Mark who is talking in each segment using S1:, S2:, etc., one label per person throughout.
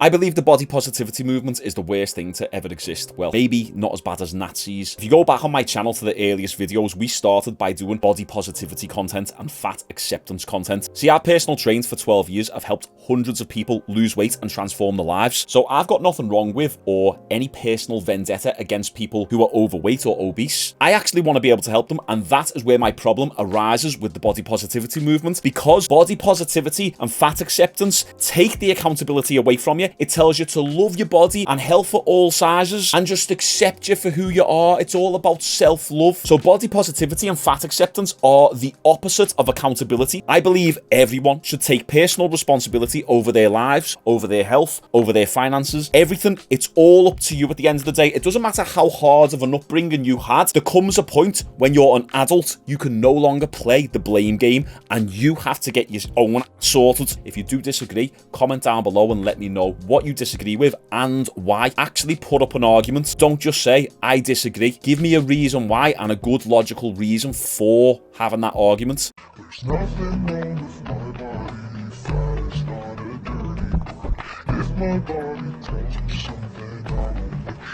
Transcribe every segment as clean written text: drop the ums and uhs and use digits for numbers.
S1: I believe the body positivity movement is the worst thing to ever exist. Well, maybe not as bad as Nazis. If you go back on my channel to the earliest videos, we started by doing body positivity content and fat acceptance content. See, I personal trained for 12 years. I've helped hundreds of people lose weight and transform their lives. So I've got nothing wrong with or any personal vendetta against people who are overweight or obese. I actually want to be able to help them, and that is where my problem arises with the body positivity movement, because body positivity and fat acceptance take the accountability away from you. It tells you to love your body and health for all sizes and just accept you for who you are. It's all about self-love. So body positivity and fat acceptance are the opposite of accountability. I believe everyone should take personal responsibility over their lives, over their health, over their finances, everything. It's all up to you at the end of the day. It doesn't matter how hard of an upbringing you had. There comes a point when you're an adult, you can no longer play the blame game and you have to get your own sorted. If you do disagree, comment down below and let me know what you disagree with and why. Actually put up an argument. Don't just say, I disagree. Give me a reason why and a good logical reason for having that argument.
S2: There's nothing wrong with my body, fat is not a dirty word. If my body tells me something, I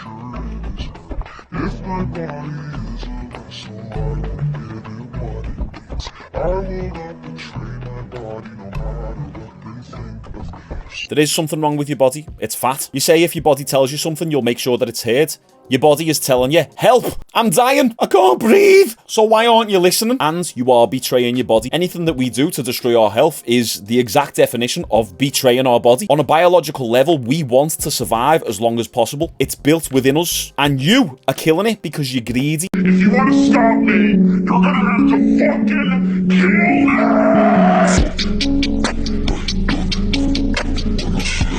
S2: will make sure it is heard. If my body is a vessel, I will give it what it needs. I will not betray my body, no matter what they think of me.
S1: There is something wrong with your body. It's fat. You say if your body tells you something, you'll make sure that it's heard. Your body is telling you, help, I'm dying, I can't breathe. So why aren't you listening? And you are betraying your body. Anything that we do to destroy our health is the exact definition of betraying our body. On a biological level, we want to survive as long as possible. It's built within us. And you are killing it because you're greedy.
S2: If you want to stop me, you're gonna have to fucking kill me!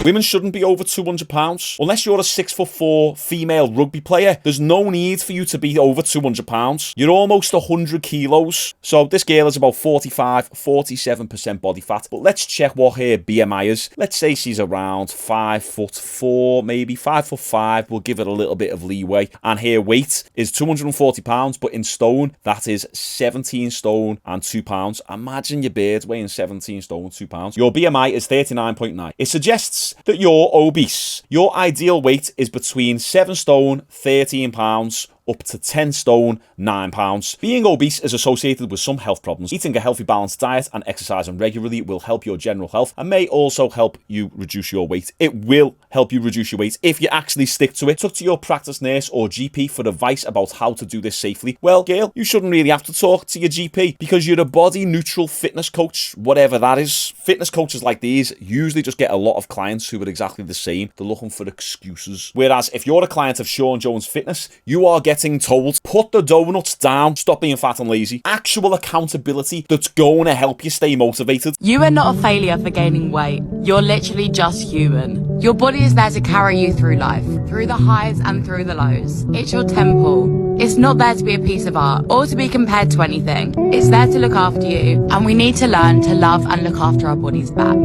S1: Women shouldn't be over 200 pounds. Unless you're a 6'4" female rugby player, there's no need for you to be over 200 pounds. You're almost 100 kilos. So this girl is about 47% body fat. But let's check what her BMI is. Let's say she's around 5'4", maybe 5'5". We'll give it a little bit of leeway. And her weight is 240 pounds, but in stone, that is 17 stone and 2 pounds. Imagine your beard weighing 17 stone, 2 pounds. Your BMI is 39.9. It suggests that you're obese. Your ideal weight is between 7 stone, 13 pounds, up to 10 stone, 9 pounds. Being obese is associated with some health problems. Eating a healthy, balanced diet and exercising regularly will help your general health and may also help you reduce your weight. It will help you reduce your weight if you actually stick to it. Talk to your practice nurse or GP for advice about how to do this safely. Well, girl, you shouldn't really have to talk to your GP because you're a body neutral fitness coach, whatever that is. Fitness coaches like these usually just get a lot of clients who are exactly the same. They're looking for excuses. Whereas if you're a client of Shaun Jones Fitness, you are getting told, put the donuts down, stop being fat and lazy. Actual accountability that's going to help you stay motivated.
S3: You are not a failure for gaining weight. You're literally just human. Your body is there to carry you through life, through the highs and through the lows. It's your temple. It's not there to be a piece of art or to be compared to anything. It's there to look after you, and we need to learn to love and look after our bodies back.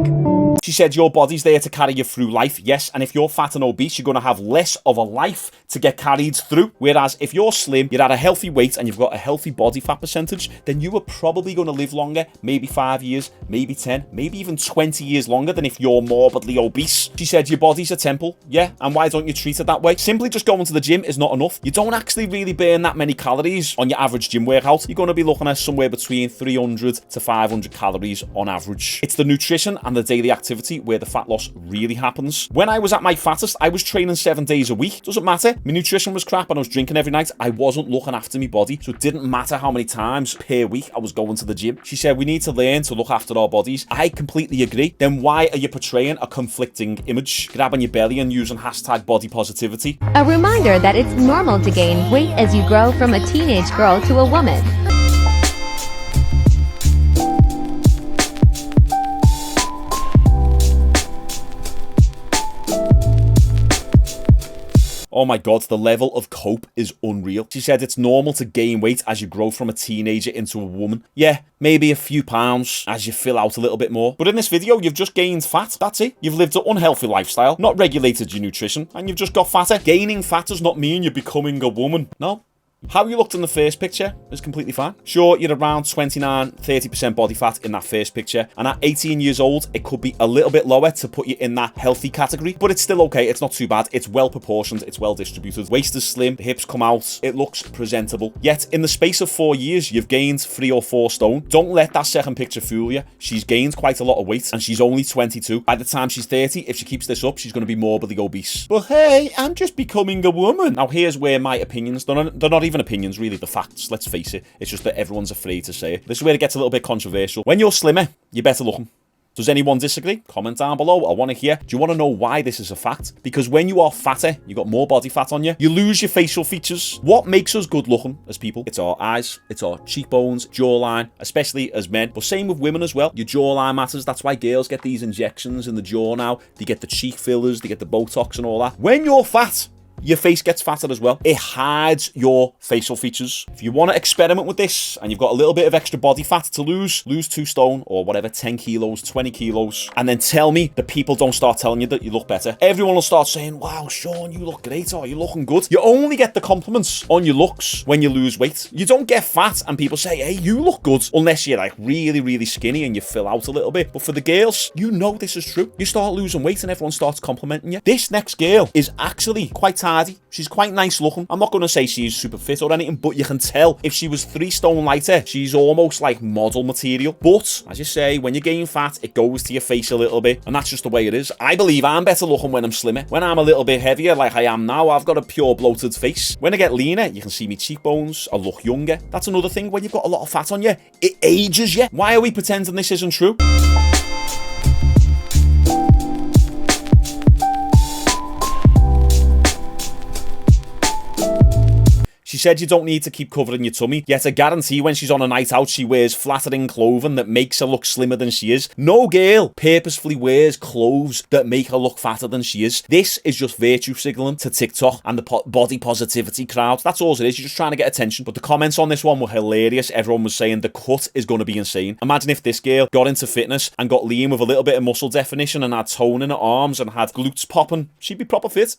S1: She said your body's there to carry you through life, yes, and if you're fat and obese, you're going to have less of a life to get carried through. Whereas if you're slim, you're at a healthy weight and you've got a healthy body fat percentage, then you are probably going to live longer, maybe 5 years, maybe 10, maybe even 20 years longer than if you're morbidly obese. She said your body's a temple, yeah, and why don't you treat it that way? Simply just going to the gym is not enough. You don't actually really burn that many calories on your average gym workout. You're going to be looking at somewhere between 300 to 500 calories on average. It's the nutrition and the daily activity where the fat loss really happens. When I was at my fattest, I was training 7 days a week. Doesn't matter. My nutrition was crap and I was drinking every night. I wasn't looking after my body, so it didn't matter how many times per week I was going to the gym. She said we need to learn to look after our bodies. I completely agree. Then why are you portraying a conflicting image, grabbing your belly and using hashtag body positivity?
S4: A reminder that it's normal to gain weight as you grow from a teenage girl to a woman.
S1: Oh my god, the level of cope is unreal. She said it's normal to gain weight as you grow from a teenager into a woman. Yeah, maybe a few pounds as you fill out a little bit more. But in this video, you've just gained fat. That's it. You've lived an unhealthy lifestyle, not regulated your nutrition, and you've just got fatter. Gaining fat does not mean you're becoming a woman. No. How you looked in the first picture is completely fine. Sure, you're around 29-30% body fat in that first picture, and at 18 years old, it could be a little bit lower to put you in that healthy category, but it's still okay. It's not too bad. It's well proportioned. It's well distributed. Waist is slim. The hips come out. It looks presentable. Yet, in the space of 4 years, you've gained 3 or 4 stone. Don't let that second picture fool you. She's gained quite a lot of weight, and she's only 22. By the time she's 30, if she keeps this up, she's going to be morbidly obese. But hey, I'm just becoming a woman. Now, here's where my opinions, they're not even opinions, really, the facts. Let's face it. It's just that everyone's afraid to say it. This is where it gets a little bit controversial. When you're slimmer, you're better looking. Does anyone disagree? Comment down below. I want to hear. Do you want to know why this is a fact? Because when you are fatter, you got more body fat on you, you lose your facial features. What makes us good looking as people? It's our eyes, it's our cheekbones, jawline, especially as men, but same with women as well. Your jawline matters. That's why girls get these injections in the jaw now. They get the cheek fillers, they get the Botox and all that. When you're fat, your face gets fatter as well. It hides your facial features. If you want to experiment with this and you've got a little bit of extra body fat to lose 2 stone or whatever, 10 kilos, 20 kilos, and then tell me that people don't start telling you that you look better. Everyone will start saying, wow, Shaun, you look great, or you're looking good. You only get the compliments on your looks when you lose weight. You don't get fat and people say, hey, you look good, unless you're like really, really skinny and you fill out a little bit. But for the girls, you know this is true. You start losing weight and everyone starts complimenting you. This next girl is actually quite tidy. She's quite nice looking. I'm not going to say she's super fit or anything, but you can tell if she was 3 stone lighter, she's almost like model material. But as you say, when you gain fat, it goes to your face a little bit, and that's just the way it is. I believe I'm better looking when I'm slimmer. When I'm a little bit heavier, like I am now, I've got a pure bloated face. When I get leaner, you can see me cheekbones. I look younger. That's another thing. When you've got a lot of fat on you, it ages you. Why are we pretending this isn't true? She said you don't need to keep covering your tummy, yet I guarantee when she's on a night out, she wears flattering clothing that makes her look slimmer than she is. No girl purposefully wears clothes that make her look fatter than she is. This is just virtue signaling to TikTok and the body positivity crowd. That's all it is. You're just trying to get attention. But the comments on this one were hilarious. Everyone was saying the cut is going to be insane. Imagine if this girl got into fitness and got lean with a little bit of muscle definition and had tone in her arms and had glutes popping. She'd be proper fit.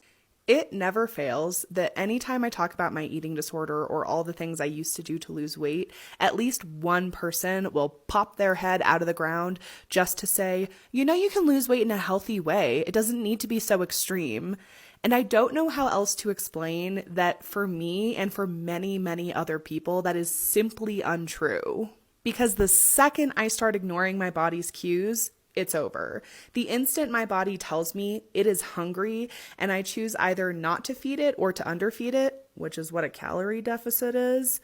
S5: It never fails that anytime I talk about my eating disorder or all the things I used to do to lose weight, at least one person will pop their head out of the ground just to say, you know, you can lose weight in a healthy way. It doesn't need to be so extreme. And I don't know how else to explain that for me and for many, many other people, that is simply untrue. Because the second I start ignoring my body's cues, it's over. The instant my body tells me it is hungry and I choose either not to feed it or to underfeed it, which is what a calorie deficit is,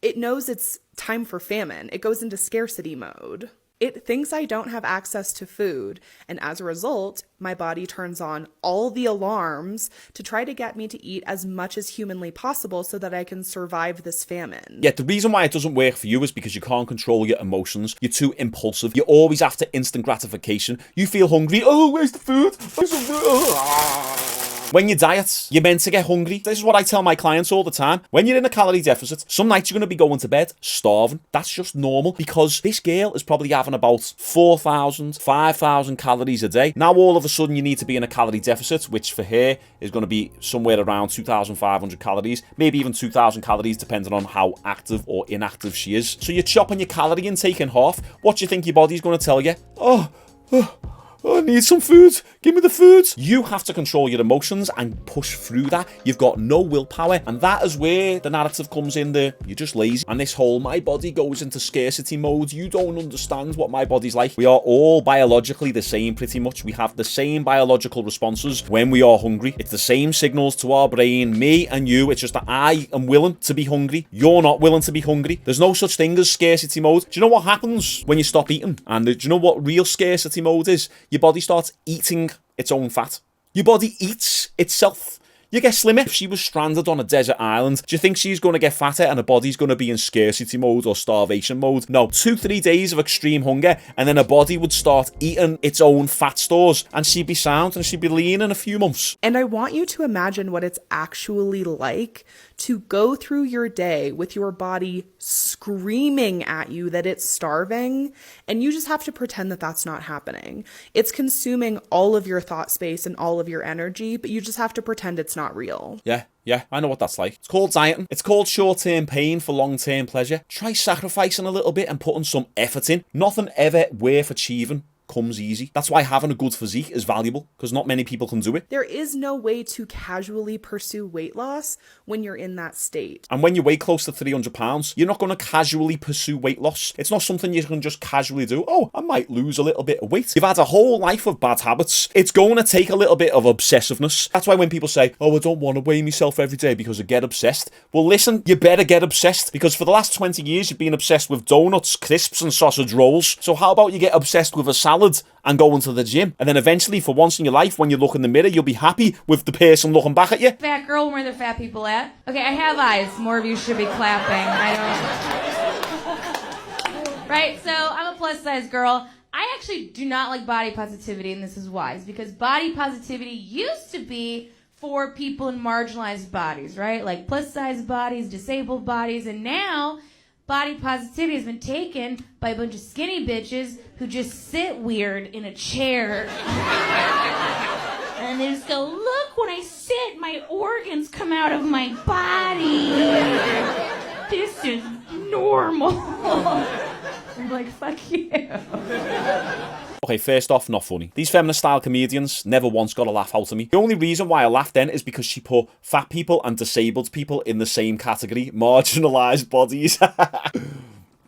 S5: it knows it's time for famine. It goes into scarcity mode. It thinks I don't have access to food, and as a result, my body turns on all the alarms to try to get me to eat as much as humanly possible so that I can survive this famine.
S1: Yeah, the reason why it doesn't work for you is because you can't control your emotions. You're too impulsive. You're always after instant gratification. You feel hungry. Oh, where's the food? Where's the food? When you diet, you're meant to get hungry. This is what I tell my clients all the time. When you're in a calorie deficit, some nights you're going to be going to bed starving. That's just normal because this girl is probably having about 4,000, 5,000 calories a day. Now all of a sudden you need to be in a calorie deficit, which for her is going to be somewhere around 2,500 calories, maybe even 2,000 calories depending on how active or inactive she is. So you're chopping your calorie intake in half. What do you think your body's going to tell you? Oh, I need some food. Give me the food. You have to control your emotions and push through that. You've got no willpower. And that is where the narrative comes in there. You're just lazy. And this whole, my body goes into scarcity mode. You don't understand what my body's like. We are all biologically the same pretty much. We have the same biological responses when we are hungry. It's the same signals to our brain, me and you. It's just that I am willing to be hungry. You're not willing to be hungry. There's no such thing as scarcity mode. Do you know what happens when you stop eating? And do you know what real scarcity mode is? Your body starts eating its own fat. Your body eats itself. You get slimmer. If she was stranded on a desert island, do you think she's going to get fatter and her body's going to be in scarcity mode or starvation mode? No, 2-3 days of extreme hunger and then her body would start eating its own fat stores and she'd be sound and she'd be lean in a few months.
S5: And I want you to imagine what it's actually like to go through your day with your body screaming at you that it's starving, and you just have to pretend that that's not happening. It's consuming all of your thought space and all of your energy, but you just have to pretend it's not real.
S1: Yeah, I know what that's like. It's called dieting. It's called short-term pain for long-term pleasure. Try sacrificing a little bit and putting some effort in. Nothing ever worth achieving comes easy. That's why having a good physique is valuable, because not many people can do it.
S5: There is no way to casually pursue weight loss when you're in that state.
S1: And when you weigh close to 300 pounds, you're not going to casually pursue weight loss. It's not something you can just casually do. Oh, I might lose a little bit of weight. You've had a whole life of bad habits. It's going to take a little bit of obsessiveness. That's why when people say, oh, I don't want to weigh myself every day because I get obsessed. Well, listen, you better get obsessed, because for the last 20 years, you've been obsessed with donuts, crisps, and sausage rolls. So how about you get obsessed with a salad and go into the gym, and then eventually, for once in your life, when you look in the mirror, you'll be happy with the person looking back at you.
S6: Fat girl, where are the fat people at? Okay, I have eyes. More of you should be clapping. Right, so I'm a plus size girl. I actually do not like body positivity, and this is why. It's because body positivity used to be for people in marginalized bodies, right? Like plus size bodies, disabled bodies, and now body positivity has been taken by a bunch of skinny bitches who just sit weird in a chair. And they just go, look, when I sit, my organs come out of my body. This is normal. I'm like, fuck you.
S1: Okay, first off, not funny. These feminist-style comedians never once got a laugh out of me. The only reason why I laughed then is because she put fat people and disabled people in the same category. Marginalised bodies.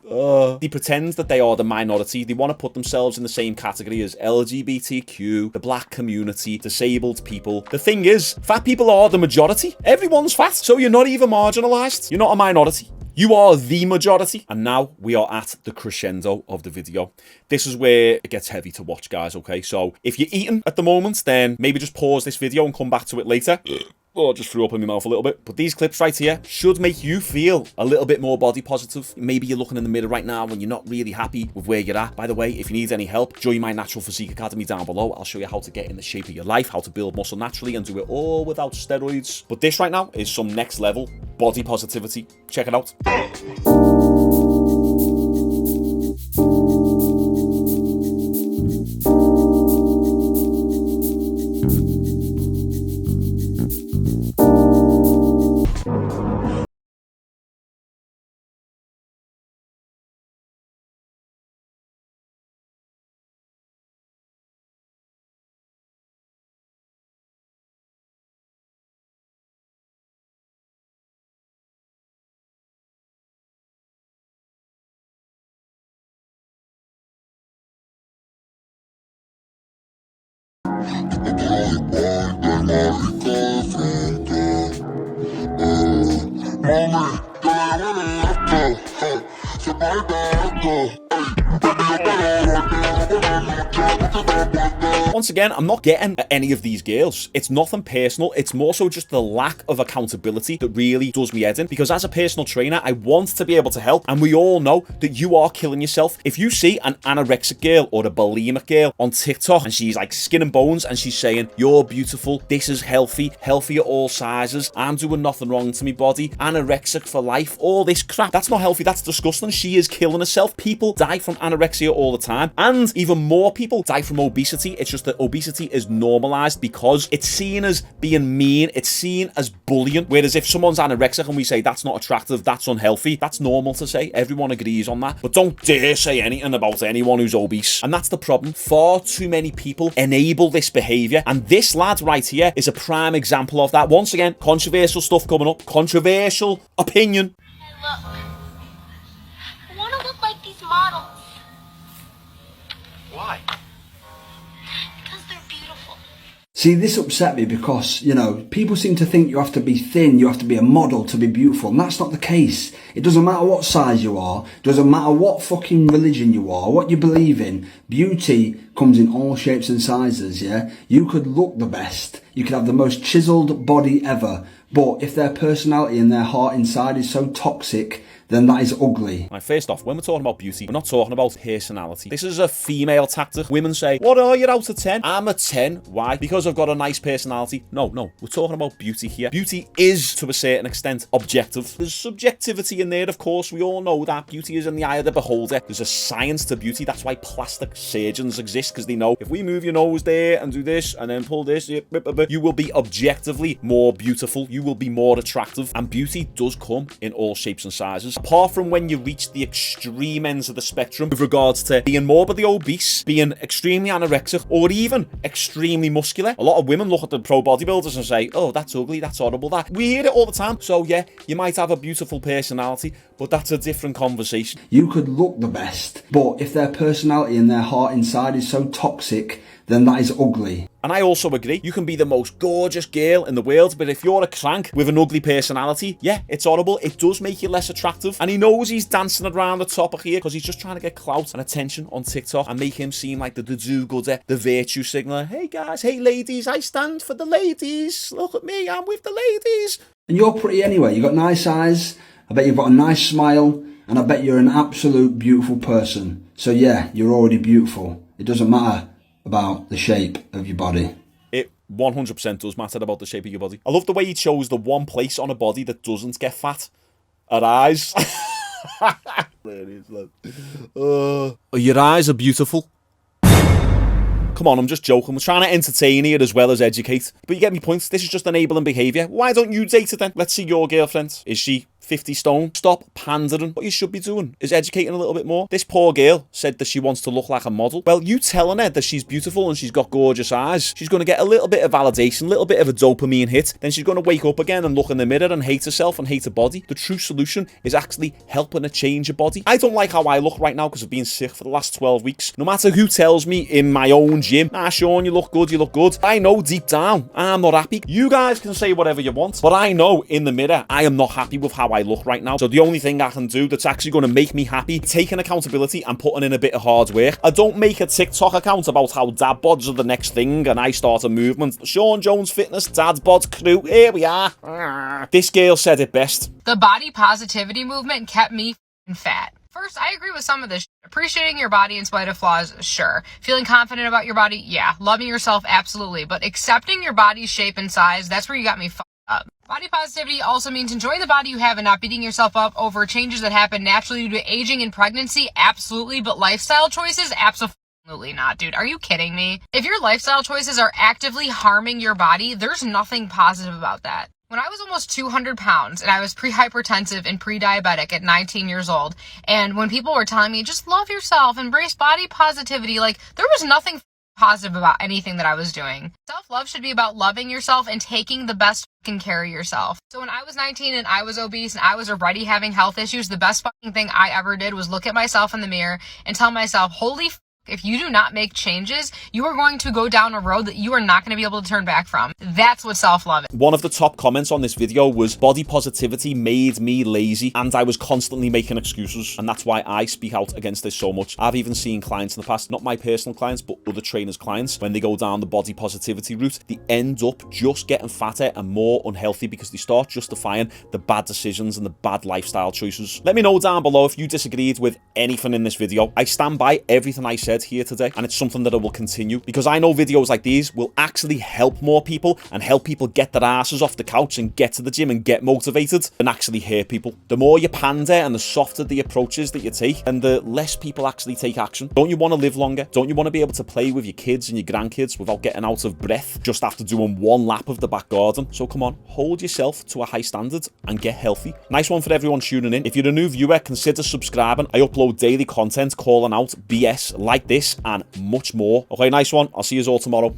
S1: They pretend that they are the minority. They want to put themselves in the same category as LGBTQ, the black community, disabled people. The thing is, fat people are the majority. Everyone's fat, so you're not even marginalised. You're not a minority. You are the majority. And now we are at the crescendo of the video. This is where it gets heavy to watch, guys, okay? So if you're eating at the moment, then maybe just pause this video and come back to it later. Oh, I just threw up in my mouth a little bit. But these clips right here should make you feel a little bit more body positive. Maybe you're looking in the mirror right now and you're not really happy with where you're at. By the way, if you need any help, join my Natural Physique Academy down below. I'll show you how to get in the shape of your life, how to build muscle naturally and do it all without steroids. But this right now is some next level body positivity. Check it out. Once again, I'm not getting at any of these girls. It's nothing personal. It's more so just the lack of accountability that really does me head in. Because as a personal trainer, I want to be able to help. And we all know that you are killing yourself. If you see an anorexic girl or a bulimic girl on TikTok and she's like skin and bones and she's saying, you're beautiful, this is healthy, healthy at all sizes, I'm doing nothing wrong to my body, anorexic for life, all this crap, that's not healthy, that's disgusting. She is killing herself. People die from anorexia all the time. And even more people die from obesity. It's just that obesity is normalized because it's seen as being mean, it's seen as bullying. Whereas if someone's anorexic and we say that's not attractive, that's unhealthy, that's normal to say. Everyone agrees on that. But don't dare say anything about anyone who's obese. And that's the problem. Far too many people enable this behavior. And this lad right here is a prime example of that. Once again, controversial stuff coming up. Controversial opinion.
S7: Hey, look. I want to look like these models.
S8: Why?
S7: Because they're beautiful.
S9: See, this upset me because, you know, people seem to think you have to be thin, you have to be a model to be beautiful, and that's not the case. It doesn't matter what size you are, it doesn't matter what fucking religion you are, what you believe in. Beauty comes in all shapes and sizes, yeah? You could look the best, you could have the most chiseled body ever, but if their personality and their heart inside is so toxic then that is ugly.
S1: Right, first off, when we're talking about beauty, we're not talking about personality. This is a female tactic. Women say, what are you out of 10? I'm a 10. Why? Because I've got a nice personality. No, we're talking about beauty here. Beauty is, to a certain extent, objective. There's subjectivity in there, of course. We all know that beauty is in the eye of the beholder. There's a science to beauty. That's why plastic surgeons exist, because they know if we move your nose there and do this and then pull this, you will be objectively more beautiful. You will be more attractive. And beauty does come in all shapes and sizes. Apart from when you reach the extreme ends of the spectrum with regards to being morbidly obese, being extremely anorexic, or even extremely muscular. A lot of women look at the pro bodybuilders and say, oh, that's ugly, that's horrible, that. We hear it all the time. So yeah, you might have a beautiful personality, but that's a different conversation.
S9: You could look the best, but if their personality and their heart inside is so toxic, then that is ugly.
S1: And I also agree, you can be the most gorgeous girl in the world, but if you're a crank with an ugly personality, yeah, it's horrible. It does make you less attractive. And he knows he's dancing around the top of here because he's just trying to get clout and attention on TikTok and make him seem like the do-gooder, the virtue signaler. Hey guys, hey ladies, I stand for the ladies. Look at me, I'm with the ladies.
S9: And you're pretty anyway. You've got nice eyes. I bet you've got a nice smile. And I bet you're an absolute beautiful person. So yeah, you're already beautiful. It doesn't matter about the shape of your body.
S1: It 100% does matter about the shape of your body. I love the way he chose the one place on a body that doesn't get fat. Her eyes. Your eyes are beautiful. Come on, I'm just joking. We're trying to entertain here as well as educate. But you get me points. This is just enabling behaviour. Why don't you date her then? Let's see your girlfriend. Is she 50 stone? Stop pandering. What you should be doing is educating a little bit more. This poor girl said that she wants to look like a model. Well, you telling her that she's beautiful and she's got gorgeous eyes, she's going to get a little bit of validation, a little bit of a dopamine hit. Then she's going to wake up again and look in the mirror and hate herself and hate her body. The true solution is actually helping her change her body. I don't like how I look right now because I've been sick for the last 12 weeks. No matter who tells me in my own gym, nah, Shaun, you look good, you look good. I know deep down, I'm not happy. You guys can say whatever you want, but I know in the mirror, I am not happy with how I look right now. So the only thing I can do that's actually going to make me happy, taking accountability and putting in a bit of hard work. I don't make a TikTok account about how dad bods are the next thing and I start a movement. Shaun Jones Fitness Dad Bod Crew, here we are. This girl said it best.
S8: The body positivity movement kept me fat. First, I agree with some of this. Appreciating your body in spite of flaws, sure. Feeling confident about your body, yeah. Loving yourself, absolutely. But accepting your body's shape and size, that's where you got me fucked up. Body positivity also means enjoying the body you have and not beating yourself up over changes that happen naturally due to aging and pregnancy, absolutely. But lifestyle choices, absolutely not, dude. Are you kidding me? If your lifestyle choices are actively harming your body, there's nothing positive about that. When I was almost 200 pounds and I was pre-hypertensive and pre-diabetic at 19 years old, and when people were telling me, just love yourself, embrace body positivity, like, there was nothing positive about anything that I was doing. Self-love should be about loving yourself and taking the best fucking care of yourself. So when I was 19 and I was obese and I was already having health issues, the best fucking thing I ever did was look at myself in the mirror and tell myself, holy f***, if you do not make changes, you are going to go down a road that you are not going to be able to turn back from. That's what self-love is.
S1: One of the top comments on this video was, body positivity made me lazy and I was constantly making excuses, and that's why I speak out against this so much. I've even seen clients in the past, not my personal clients, but other trainers' clients, when they go down the body positivity route, they end up just getting fatter and more unhealthy because they start justifying the bad decisions and the bad lifestyle choices. Let me know down below if you disagreed with anything in this video. I stand by everything I said here today, and it's something that I will continue because I know videos like these will actually help more people and help people get their asses off the couch and get to the gym and get motivated and actually hurt people. The more you pander and the softer the approaches that you take, and the less people actually take action. Don't you want to live longer? Don't you want to be able to play with your kids and your grandkids without getting out of breath just after doing one lap of the back garden? So come on, hold yourself to a high standard and get healthy. Nice one for everyone tuning in. If you're a new viewer, consider subscribing. I upload daily content calling out BS like this and much more. Okay, nice one. I'll see you all tomorrow.